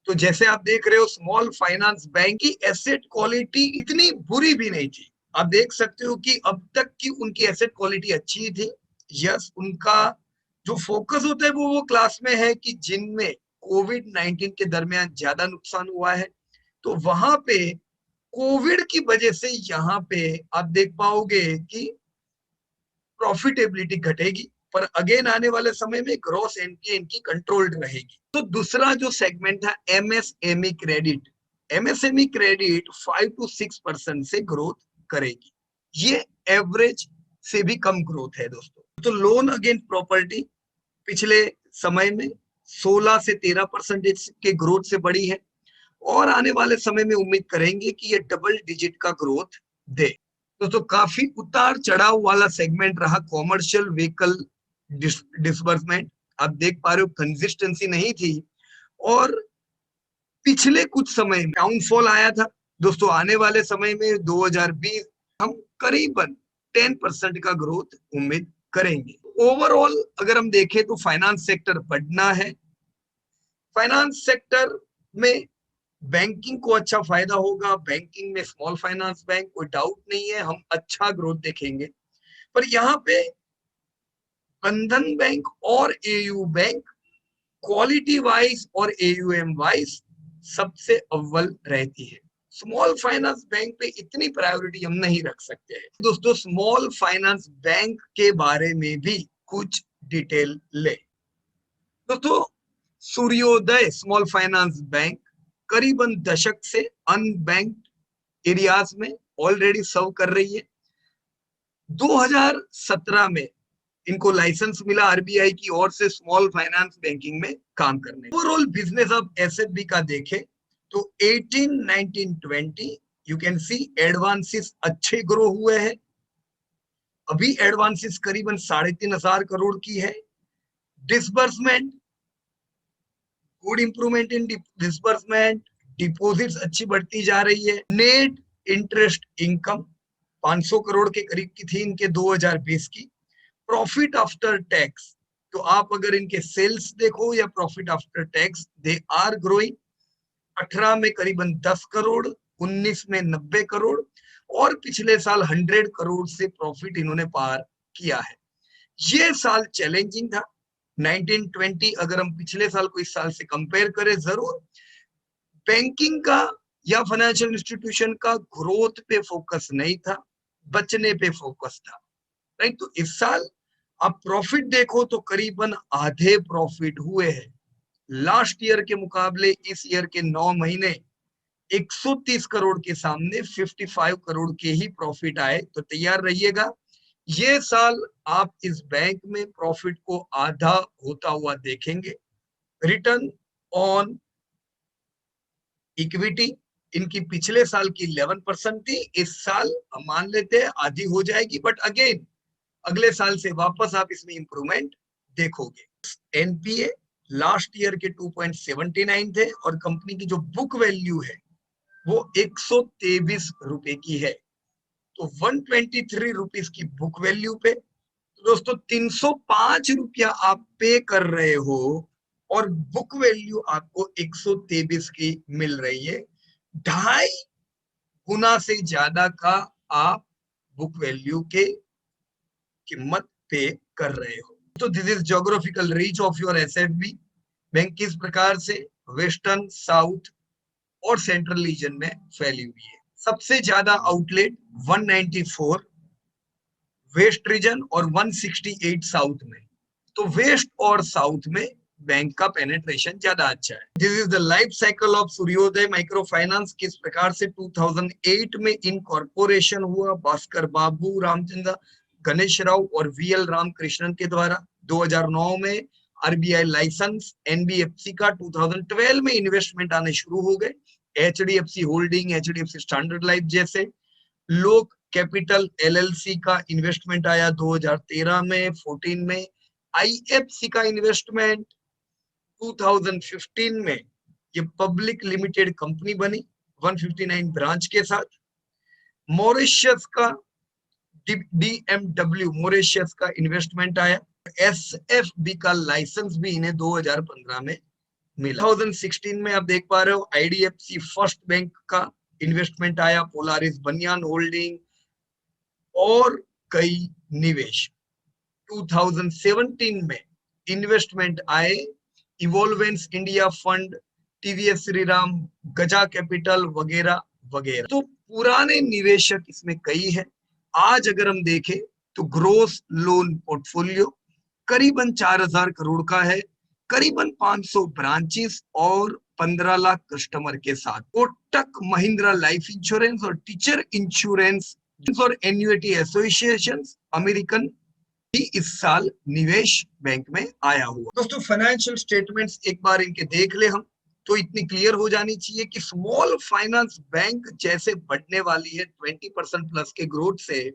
तो जैसे आप देख रहे हो स्मॉल फाइनेंस बैंक की एसेट क्वालिटी इतनी बुरी भी नहीं थी। आप देख सकते हो कि अब तक की उनकी एसेट क्वालिटी अच्छी थी। यस उनका जो फोकस होता है वो क्लास में है कि जिनमें कोविड-19 के दरमियान ज्यादा नुकसान हुआ है, तो वहां पे कोविड की वजह से यहाँ पे आप देख पाओगे कि प्रॉफिटेबिलिटी घटेगी। पर अगेन आने वाले समय में ग्रॉस एनपीए इनकी कंट्रोल्ड रहेगी। तो दूसरा जो सेगमेंट है MSME credit, MSME credit 5 to 6% से ग्रोथ करेगी, ये एवरेज से भी कम ग्रोथ है दोस्तों। तो लोन अगेंस्ट प्रॉपर्टी पिछले समय में 16 से 13% के ग्रोथ से बढ़ी है और आने वाले समय में उम्मीद करेंगे कि ये डबल डिजिट का ग्रोथ दे। तो काफी उतार चढ़ाव वाला सेगमेंट रहा कॉमर्शियल व्हीकल डिसबर्समेंट। आप देख पा रहे हो कंसिस्टेंसी नहीं थी और पिछले कुछ समय में डाउनफॉल आया था दोस्तों। आने वाले समय में 2020 हम करीबन 10% का ग्रोथ उम्मीद करेंगे। ओवरऑल अगर हम देखें तो फाइनेंस सेक्टर बढ़ना है, फाइनेंस सेक्टर में बैंकिंग को अच्छा फायदा होगा, बैंकिंग में स्मॉल फाइनेंस बैंक कोई डाउट नहीं है, हम अच्छा ग्रोथ देखेंगे। पर यहाँ पे बंधन बैंक और एयू बैंक क्वालिटी वाइज और एयूएम वाइज सबसे अव्वल रहती है। स्मॉल फाइनेंस बैंक पे इतनी प्रायोरिटी हम नहीं रख सकते हैं दोस्तों। स्मॉल फाइनेंस बैंक के बारे में भी कुछ डिटेल ले दोस्तों। सूर्योदय स्मॉल फाइनेंस बैंक करीबन दशक से अनबैंक्ड एरियाज में ऑलरेडी सर्व कर रही है। 2017 में इनको लाइसेंस मिला आरबीआई की ओर से स्मॉल फाइनेंस बैंकिंग में काम करने। ओवरऑल बिजनेस ऑफ एसएफबी का देखें तो 18, 19, 20 यू कैन सी एडवांसेस अच्छे ग्रो हुए हैं। अभी एडवांसेस करीबन 3,500 करोड़ की है। Disbursement good improvement in disbursement, deposits अच्छी बढ़ती जा रही है। नेट इंटरेस्ट इनकम 500 करोड़ के करीब की थी इनके 2020 की। प्रॉफिट आफ्टर टैक्स, तो आप अगर इनके सेल्स देखो या profit after tax, they are growing. 18 में करीबन 10 करोड़, 19 में 90 करोड़ और पिछले साल 100 करोड़ से प्रॉफिट इन्होंने पार किया है। ये साल चैलेंजिंग था 19-20, अगर हम पिछले साल को इस साल से कंपेयर करें जरूर बैंकिंग का या फाइनेंशियल इंस्टीट्यूशन का ग्रोथ पे फोकस नहीं था, बचने पे फोकस था, राइट। तो इस साल आप प्रॉफिट देखो तो करीबन आधे प्रॉफिट हुए हैं। लास्ट ईयर के मुकाबले इस ईयर के 9 महीने 130 करोड़ के सामने 55 करोड़ के ही प्रॉफिट आए। तो तैयार रहिएगा, ये साल आप इस बैंक में प्रॉफिट को आधा होता हुआ देखेंगे। रिटर्न ऑन इक्विटी इनकी पिछले साल की 11% थी, इस साल हम मान लेते हैं आधी हो जाएगी, बट अगेन अगले साल से वापस आप इसमें इंप्रूवमेंट देखोगे। एनपीए लास्ट ईयर के 2.79 थे और कंपनी की जो बुक वैल्यू है वो 123 रुपए की है। तो 123 रुपीस की बुक वैल्यू पे तो दोस्तों 305 रुपया आप पे कर रहे हो और बुक वैल्यू आपको 123 की मिल रही है। 2.5 गुना से ज्यादा का आप बुक वैल्यू के कीमत पे कर रहे हो। तो this is geographical reach of your SFB bank किस प्रकार से वेस्टर्न, साउथ और सेंट्रल रीजन में फैली हुई है। सबसे ज्यादा आउटलेट 194 वेस्ट रीजन और 168 साउथ में। तो वेस्ट और साउथ में बैंक का पेनिट्रेशन ज्यादा अच्छा है। This is the life cycle of सूर्योदय माइक्रो फाइनेंस, किस प्रकार से 2008 में इनकॉर्पोरेशन हुआ भास्कर बाबू, रामचंद्र गणेश राव और वीएल रामकृष्णन के द्वारा। 2009 में आरबीआई लाइसेंस एनबीएफसी का, 2012 में इन्वेस्टमेंट आने शुरू हो गए। HDFC holding, HDFC standard life जैसे। लोक कैपिटल एलएलसी का इन्वेस्टमेंट आया 2013 में, 14 में। आईएफसी का इन्वेस्टमेंट 2015 में, ये पब्लिक लिमिटेड कंपनी बनी 159 ब्रांच के साथ। मॉरिशस का डीएमडब्ल्यू मॉरिशस का इन्वेस्टमेंट आया। एसएफबी का लाइसेंस भी इन्हें 2015 में मिला। 2016 में आप देख पा रहे हो आईडीएफसी फर्स्ट बैंक का इन्वेस्टमेंट आया, पोलारिस बनियान होल्डिंग और कई निवेश। 2017 में इन्वेस्टमेंट आए इवोल्वेंस इंडिया फंड, टीवीएस श्रीराम, गजा कैपिटल वगैरह वगैरह। तो पुराने निवेशक इसमें कई है। आज अगर हम देखें तो ग्रोस लोन पोर्टफोलियो करीबन 4000 करोड़ का है, करीबन 500 ब्रांचेस और 15 लाख कस्टमर के साथ। कोटक महिंद्रा लाइफ इंश्योरेंस और टीचर इंश्योरेंस और एन्युइटी एसोसिएशन अमेरिकन भी इस साल निवेश बैंक में आया हुआ। दोस्तों फाइनेंशियल स्टेटमेंट्स एक बार इनके देख ले हम, तो इतनी क्लियर हो जानी चाहिए कि स्मॉल फाइनेंस बैंक जैसे बढ़ने वाली है 20% प्लस के ग्रोथ से,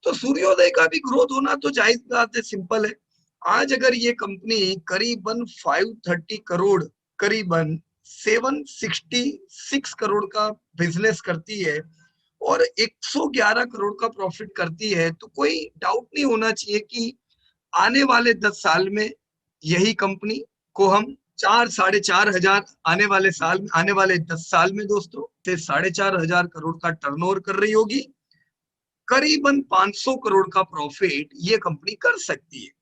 तो सूर्योदय का भी ग्रोथ होना तो जायज बात है, सिंपल है। आज अगर ये कंपनी करीबन 530 करोड़, करीबन 766 करोड़ का बिजनेस करती है और 111 करोड़ का प्रॉफिट करती है, तो कोई डाउट नहीं होना चाहिए कि आने वाले 10 साल में यही कंपनी को हम 4-4.5 हजार आने वाले साल में, आने वाले 10 साल में दोस्तों से 4.5 हजार करोड़ का टर्नओवर कर रही होगी, करीबन 500 करोड़ का प्रॉफिट ये कंपनी कर सकती है,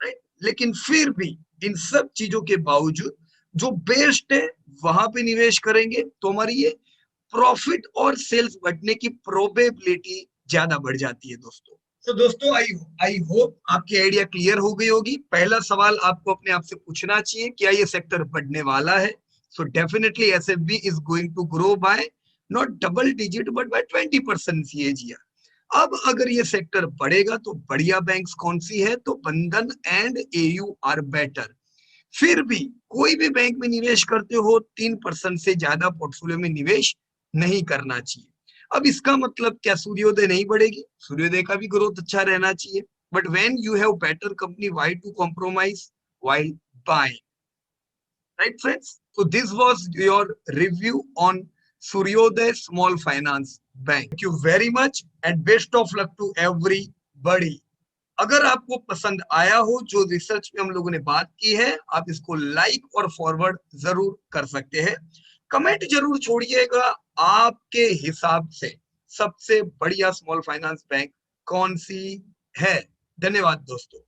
राइट। लेकिन फिर भी इन सब चीजों के बावजूद जो बेस्ट है वहां पे निवेश करेंगे तो हमारी ये प्रॉफिट और सेल्स बढ़ने की प्रोबेबिलिटी ज्यादा बढ़ जाती है दोस्तों। तो दोस्तों आई होप आपकी आइडिया क्लियर हो गई होगी। पहला सवाल आपको अपने आप से पूछना चाहिए, क्या ये सेक्टर बढ़ने वाला है? So definitely SFB is going to grow by not double digit but by 20% CAGR। अब अगर ये सेक्टर बढ़ेगा तो बढ़िया बैंक्स कौन सी है? तो बंधन एंड एयू आर बेटर। फिर भी कोई भी बैंक में निवेश करते हो 3% से ज्यादा पोर्टफोलियो में निवेश नहीं करना चाहिए। अब इसका मतलब क्या सूर्योदय नहीं बढ़ेगी? सूर्योदय का भी ग्रोथ अच्छा रहना चाहिए, but when you have better company, why to compromise while buying, right friends? So this was your review on Suryoday Small Finance Bank. Thank you very much and best of luck to everybody. अगर आपको पसंद आया हो जो research पे हम लोगों ने बात की है, आप इसको लाइक और फॉरवर्ड जरूर कर सकते हैं। कमेंट जरूर छोड़िएगा, आपके हिसाब से सबसे बढ़िया स्मॉल फाइनेंस बैंक कौन सी है। धन्यवाद दोस्तों।